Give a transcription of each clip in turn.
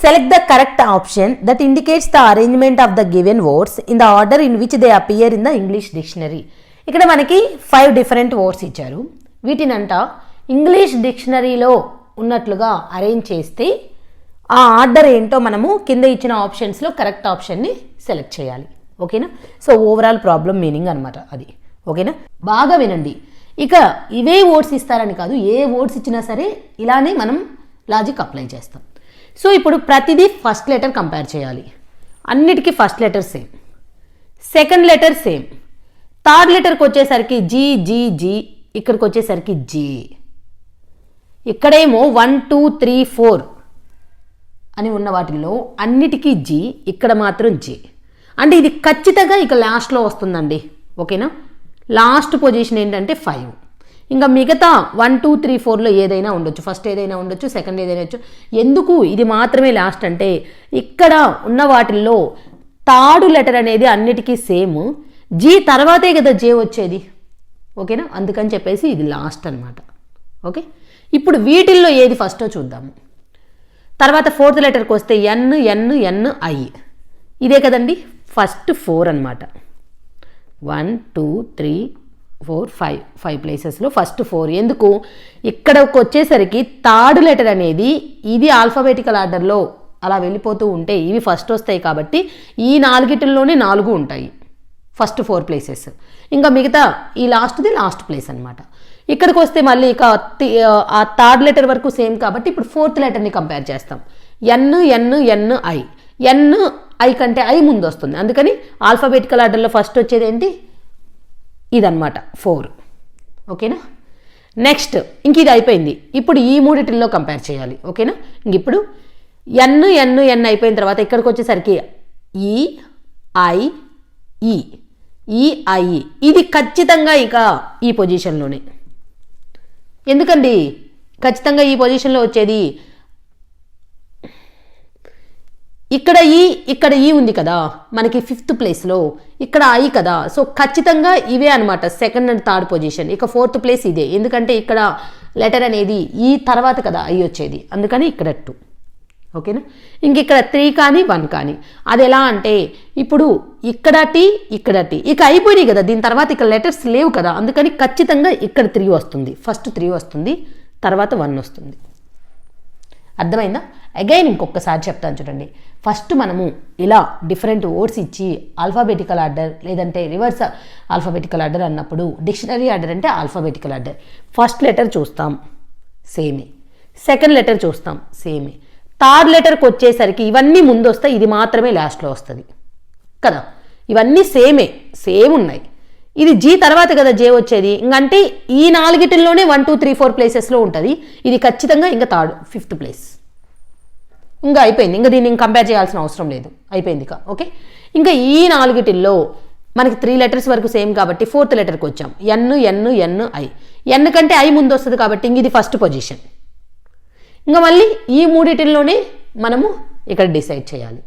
Select the correct option that indicates the arrangement of the given words in the order in which they appear in the English dictionary. ఇక్కడ మనకి 5 different words ఇచ్చారు. వీటినంట English డిక్షనరీలో ఉన్నట్లుగా arrange చేస్తే ఆ order ఏంటో మనము కింద ఇచ్చిన ఆప్షన్స్లో కరెక్ట్ ఆప్షన్ని సెలెక్ట్ చేయాలి. ఓకేనా? సో ఓవరాల్ ప్రాబ్లం మీనింగ్ అనమాట అది. ఓకేనా? బాగా వినండి. ఇక ఇవే వర్డ్స్ ఇస్తారని కాదు, ఏ వర్డ్స్ ఇచ్చినా సరే ఇలానే మనం లాజిక్ అప్లై చేస్తాం. సో ఇప్పుడు ప్రతిదీ ఫస్ట్ లెటర్ కంపేర్ చేయాలి. అన్నిటికీ first letter same, second letter same, third లెటర్కి వచ్చేసరికి జీ జీ జీ, ఇక్కడికి వచ్చేసరికి జే. ఇక్కడేమో 1 2 3 4 అని ఉన్న వాటిల్లో అన్నిటికీ జీ, ఇక్కడ మాత్రం జే. అంటే ఇది ఖచ్చితంగా ఇక లాస్ట్లో వస్తుందండి. ఓకేనా? లాస్ట్ పొజిషన్ ఏంటంటే 5. ఇంకా మిగతా 1 2 3 4లో ఏదైనా ఉండొచ్చు, ఫస్ట్ ఏదైనా ఉండొచ్చు, సెకండ్ ఏదైనా ఉండొచ్చు. ఎందుకు ఇది మాత్రమే లాస్ట్ అంటే ఇక్కడ ఉన్న వాటిల్లో థర్డ్ లెటర్ అనేది అన్నిటికీ సేమ్, జీ తర్వాతే కదా జే వచ్చేది. ఓకేనా? అందుకని చెప్పేసి ఇది లాస్ట్ అనమాట. ఓకే, ఇప్పుడు వీటిల్లో ఏది ఫస్టో చూద్దాము. తర్వాత ఫోర్త్ లెటర్కి వస్తే ఎన్ ఎన్ ఎన్ ఐ, ఇదే కదండి ఫస్ట్ 4 అనమాట. 1 2 3 4 5 ప్లేసెస్లో ఫస్ట్ 4. ఎందుకు? ఇక్కడకు వచ్చేసరికి థర్డ్ లెటర్ అనేది ఇది ఆల్ఫాబెటికల్ ఆర్డర్లో అలా వెళ్ళిపోతూ ఉంటే ఇవి ఫస్ట్ వస్తాయి కాబట్టి ఈ 4 4 ఉంటాయి ఫస్ట్ 4 ప్లేసెస్. ఇంకా మిగతా ఈ లాస్ట్ది లాస్ట్ ప్లేస్ అనమాట. ఇక్కడికి వస్తే మళ్ళీ ఇక ఆ థర్డ్ లెటర్ వరకు సేమ్ కాబట్టి ఇప్పుడు ఫోర్త్ లెటర్ని కంపేర్ చేస్తాం. ఎన్ ఎన్ ఎన్ ఐ, ఎన్ ఐ కంటే ఐ ముందు వస్తుంది, అందుకని ఆల్ఫాబెటికల్ ఆర్డర్లో ఫస్ట్ వచ్చేది ఏంటి? ఇదన్నమాట 4. ఓకేనా? నెక్స్ట్ ఇంక ఇది అయిపోయింది. ఇప్పుడు ఈ మూడిటిల్లో కంపేర్ చేయాలి. ఓకేనా? ఇంక ఇప్పుడు ఎన్ ఎన్ ఎన్ అయిపోయిన తర్వాత ఇక్కడికి వచ్చేసరికి ఈ ఐ ఈ, ఈ ఐ, ఇది ఖచ్చితంగా ఇక ఈ పొజిషన్లోనే. ఎందుకండి ఖచ్చితంగా ఈ పొజిషన్లో వచ్చేది? ఇక్కడ ఈ ఉంది కదా మనకి 5th ప్లేస్లో, ఇక్కడ ఐ కదా, సో ఖచ్చితంగా ఇవే అనమాట సెకండ్ అండ్ థర్డ్ పొజిషన్. ఇక 4th ప్లేస్ ఇదే, ఎందుకంటే ఇక్కడ లెటర్ అనేది ఈ తర్వాత కదా ఐ వచ్చేది, అందుకని ఇక్కడ 2. ఓకేనా? ఇంక ఇక్కడ 3 కానీ 1 కానీ, అది ఎలా అంటే ఇప్పుడు ఇక్కడ టీ ఇక్కడ టీ, ఇక అయిపోయినాయి కదా, దీని తర్వాత ఇక లెటర్స్ లేవు కదా, అందుకని ఖచ్చితంగా ఇక్కడ 3 వస్తుంది, ఫస్ట్ 3 వస్తుంది, తర్వాత 1 వస్తుంది. అర్థమైందా? అగైన్ ఇంకొకసారి చెప్తాను చూడండి. ఫస్ట్ మనము ఇలా డిఫరెంట్ వర్డ్స్ ఇచ్చి ఆల్ఫాబెటికల్ ఆర్డర్ లేదంటే రివర్స్ ఆల్ఫాబెటికల్ ఆర్డర్ అన్నప్పుడు డిక్షనరీ ఆర్డర్ అంటే ఆల్ఫాబెటికల్ ఆర్డర్. ఫస్ట్ లెటర్ చూస్తాం సేమే, సెకండ్ లెటర్ చూస్తాం సేమే, థర్డ్ లెటర్కి వచ్చేసరికి ఇవన్నీ ముందు వస్తాయి, ఇది మాత్రమే లాస్ట్లో వస్తుంది కదా. ఇవన్నీ సేమ్ ఉన్నాయి. ఇది జీ తర్వాత కదా జే వచ్చేది, ఇంకంటే ఈ 4 1 2 3 4 ప్లేసెస్లో ఉంటుంది. ఇది ఖచ్చితంగా ఇంకా 5th ప్లేస్. ఇంకా అయిపోయింది, ఇంకా దీన్ని కంపేర్ చేయాల్సిన అవసరం లేదు, అయిపోయింది ఇక. ఓకే, ఇంకా ఈ 4 మనకి 3 లెటర్స్ వరకు సేమ్ కాబట్టి 4th లెటర్కి వచ్చాం. ఎన్ ఎన్ ఎన్ ఐ, ఎన్ కంటే ఐ ముందు వస్తుంది కాబట్టి ఇంక ఇది ఫస్ట్ పొజిషన్. ఇంకా మళ్ళీ ఈ 3 మనము ఇక్కడ డిసైడ్ చేయాలి.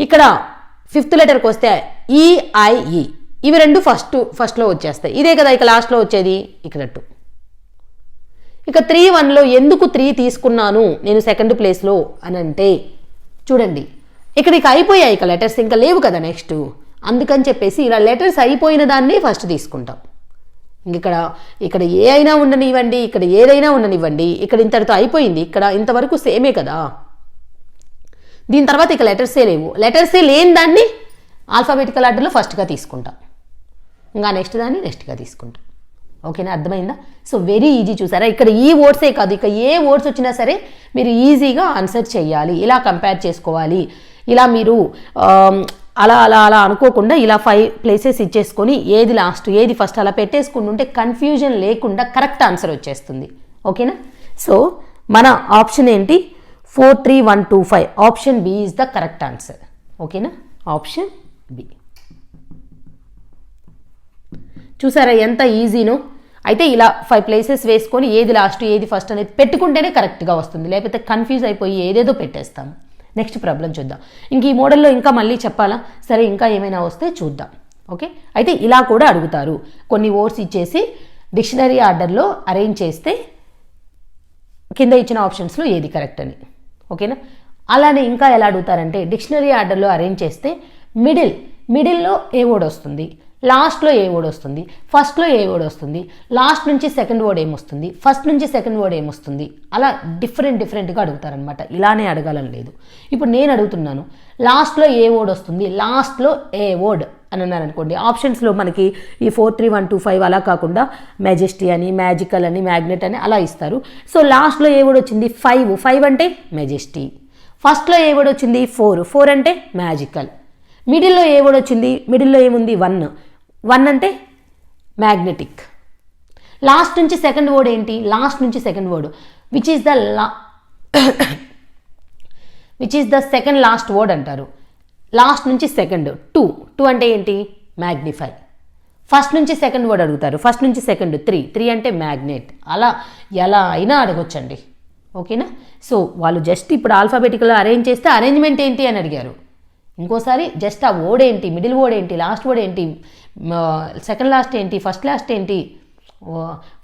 ఇక్కడ 5th లెటర్కి వస్తే ఈఐఈ, ఇవి 2 ఫస్ట్లో వచ్చేస్తాయి, ఇదే కదా ఇక లాస్ట్లో వచ్చేది, ఇక్కడ 2. ఇక 3 1లో ఎందుకు 3 తీసుకున్నాను నేను సెకండ్ ప్లేస్లో అని అంటే చూడండి, ఇక్కడ ఇక అయిపోయాయి, ఇక లెటర్స్ ఇంకా లేవు కదా నెక్స్ట్, అందుకని చెప్పేసి ఇలా లెటర్స్ అయిపోయిన దాన్ని ఫస్ట్ తీసుకుంటాం. ఇక్కడ ఏ అయినా ఉండనివ్వండి, ఇక్కడ ఏదైనా ఉండనివ్వండి, ఇక్కడ ఇంతటితో అయిపోయింది, ఇక్కడ ఇంతవరకు సేమే కదా, దీని తర్వాత ఇక లెటర్సే లేవు, లెటర్సే లేని దాన్ని ఆల్ఫాబెటికల్ ఆర్డర్లో ఫస్ట్గా తీసుకుంటాం, ఇంకా నెక్స్ట్ దాన్ని నెక్స్ట్గా తీసుకుంటాం. ఓకేనా? అర్థమైందా? So very easy. చూసారా? ఇక్కడ ఈ వర్డ్సే కాదు, ఇక ఏ వర్డ్స్ వచ్చినా సరే మీరు ఈజీగా ఆన్సర్ చేయాలి, ఇలా కంపేర్ చేసుకోవాలి. ఇలా మీరు అలా అలా అలా అనుకోకుండా ఇలా 5 ప్లేసెస్ ఇచ్చేసుకొని ఏది లాస్ట్ ఏది ఫస్ట్ అలా పెట్టేసుకుని ఉంటే కన్ఫ్యూజన్ లేకుండా కరెక్ట్ ఆన్సర్ వచ్చేస్తుంది. ఓకేనా? సో మన ఆప్షన్ ఏంటి? 4 3 1 2 5, option B is the correct answer. ఓకేనా? Option B. చూసారా ఎంత ఈజీనో? అయితే ఇలా 5 ప్లేసెస్ వేసుకొని ఏది లాస్ట్ ఏది ఫస్ట్ అనేది పెట్టుకుంటేనే కరెక్ట్గా వస్తుంది, లేకపోతే కన్ఫ్యూజ్ అయిపోయి ఏదేదో పెట్టేస్తాం. నెక్స్ట్ ప్రాబ్లం చూద్దాం. ఇంక ఈ మోడల్లో ఇంకా మళ్ళీ చెప్పాలా? సరే, ఇంకా ఏమైనా వస్తే చూద్దాం. ఓకే, అయితే ఇలా కూడా అడుగుతారు, కొన్ని వర్డ్స్ ఇచ్చేసి డిక్షనరీ ఆర్డర్లో అరేంజ్ చేస్తే కింద ఇచ్చిన ఆప్షన్స్లో ఏది కరెక్ట్ అని. ఓకేనా? అలానే ఇంకా ఎలా అడుగుతారంటే డిక్షనరీ ఆర్డర్లో అరేంజ్ చేస్తే మిడిల్లో ఏ వర్డ్ వస్తుంది, లాస్ట్లో ఏ వర్డ్ వస్తుంది, ఫస్ట్లో ఏ వర్డ్ వస్తుంది, లాస్ట్ నుంచి సెకండ్ వర్డ్ ఏమొస్తుంది, ఫస్ట్ నుంచి సెకండ్ వర్డ్ ఏమొస్తుంది, అలా డిఫరెంట్గా అడుగుతారనమాట. ఇలానే అడగాలని లేదు. ఇప్పుడు నేను అడుగుతున్నాను లాస్ట్లో ఏ వర్డ్ వస్తుంది, లాస్ట్లో ఏ వర్డ్ అని అన్నారనుకోండి. ఆప్షన్స్లో మనకి ఈ 4 3 1 2 5 అలా కాకుండా మెజెస్టీ అని, మ్యాజికల్ అని, మ్యాగ్నెట్ అని అలా ఇస్తారు. సో లాస్ట్లో ఏ వర్డ్ వచ్చింది 5 అంటే మెజెస్టీ, ఫస్ట్లో ఏ వర్డ్ వచ్చింది 4 అంటే మ్యాజికల్, మిడిల్లో ఏ వర్డ్ వచ్చింది, మిడిల్లో ఏముంది 1 అంటే మ్యాగ్నెటిక్, లాస్ట్ నుంచి సెకండ్ వర్డ్ ఏంటి, లాస్ట్ నుంచి second word which is the second last word అంటారు. లాస్ట్ నుంచి సెకండ్ 2 అంటే ఏంటి మ్యాగ్నిఫై. ఫస్ట్ నుంచి సెకండ్ వర్డ్ అడుగుతారు, ఫస్ట్ నుంచి సెకండ్ 3 అంటే మ్యాగ్నెట్. అలా ఎలా అయినా అడగొచ్చండి. ఓకేనా. సో వాళ్ళు జస్ట్ ఇప్పుడు ఆల్ఫాబెటికల్లో అరేంజ్ చేస్తే అరేంజ్మెంట్ ఏంటి అని అడిగారు. ఇంకోసారి జస్ట్ ఆ వర్డ్ ఏంటి, మిడిల్ వర్డ్ ఏంటి, లాస్ట్ వర్డ్ ఏంటి, సెకండ్ లాస్ట్ ఏంటి, ఫస్ట్ లాస్ట్ ఏంటి,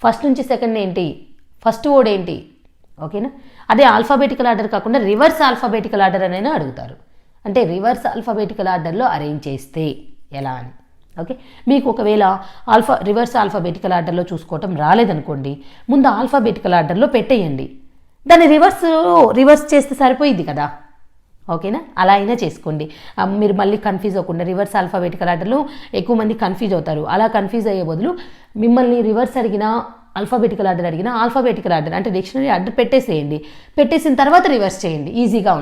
ఫస్ట్ నుంచి సెకండ్ ఏంటి, ఫస్ట్ వర్డ్ ఏంటి. ఓకేనా. అదే ఆల్ఫాబెటికల్ ఆర్డర్ కాకుండా రివర్స్ ఆల్ఫాబెటికల్ ఆర్డర్ అనైనా అడుగుతారు. అంటే రివర్స్ ఆల్ఫాబెటికల్ ఆర్డర్లో అరేంజ్ చేస్తే ఎలా అని. ఓకే. మీకు ఒకవేళ రివర్స్ ఆల్ఫాబెటికల్ ఆర్డర్లో చూసుకోవటం రాలేదనుకోండి, ముందు ఆల్ఫాబెటికల్ ఆర్డర్లో పెట్టేయండి, దాన్ని రివర్స్ చేస్తే సరిపోయింది కదా. ఓకేనా. అలా అయినా చేసుకోండి. మీరు మళ్ళీ కన్ఫ్యూజ్ అవ్వకుండా. రివర్స్ ఆల్ఫాబెటికల్ ఆర్డర్లో ఎక్కువ మంది కన్ఫ్యూజ్ అవుతారు. అలా కన్ఫ్యూజ్ అయ్యే బదులు మిమ్మల్ని రివర్స్ అడిగినా, ఆల్ఫాబెటికల్ ఆర్డర్ అడిగినా ఆల్ఫాబెటికల్ ఆర్డర్ అంటే డిక్షనరీ ఆర్డర్ పెట్టేసేయండి. పెట్టేసిన తర్వాత రివర్స్ చేయండి, ఈజీగా ఉంటుంది.